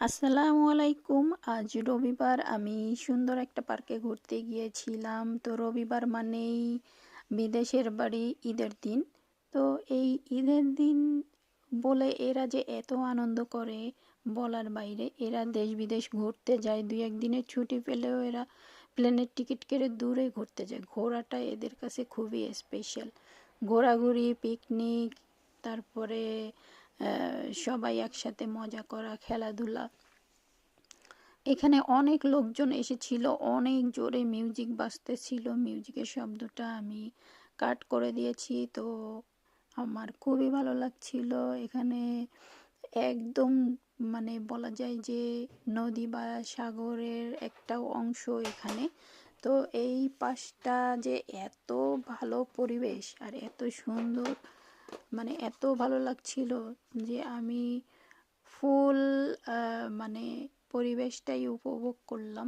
আসসালামু আলাইকুম। আজ রবিবার, আমি সুন্দর একটা পার্কে ঘুরতে গিয়েছিলাম। তো রবিবার মানেই বিদেশের বাড়ি, ঈদের দিন। তো এই ঈদের দিন বলে এরা যে এত আনন্দ করে বলার বাইরে। এরা দেশ বিদেশ ঘুরতে যায়, দুই একদিনের ছুটি পেলেও এরা প্লেনের টিকিট কেটে দূরে ঘুরতে যায়। ঘোরাটা এদের কাছে খুবই স্পেশাল। ঘোরাঘুরি, পিকনিক, তারপরে সবাই একসাথে মজা করা, খেলাধুলা। এখানে অনেক লোকজন এসেছিল, অনেক জোরে মিউজিক বাজতেছিল। মিউজিকের শব্দটা আমি কাট করে দিয়েছি। তো আমার খুবই ভালো লাগছিল এখানে। একদম মানে বলা যায় যে নদী বা সাগরের একটা অংশ এখানে। তো এই পাশটা যে এত ভালো পরিবেশ আর এত সুন্দর, মানে এত ভালো লাগছিল যে আমি ফুল মানে পরিবেশটাই উপভোগ করলাম।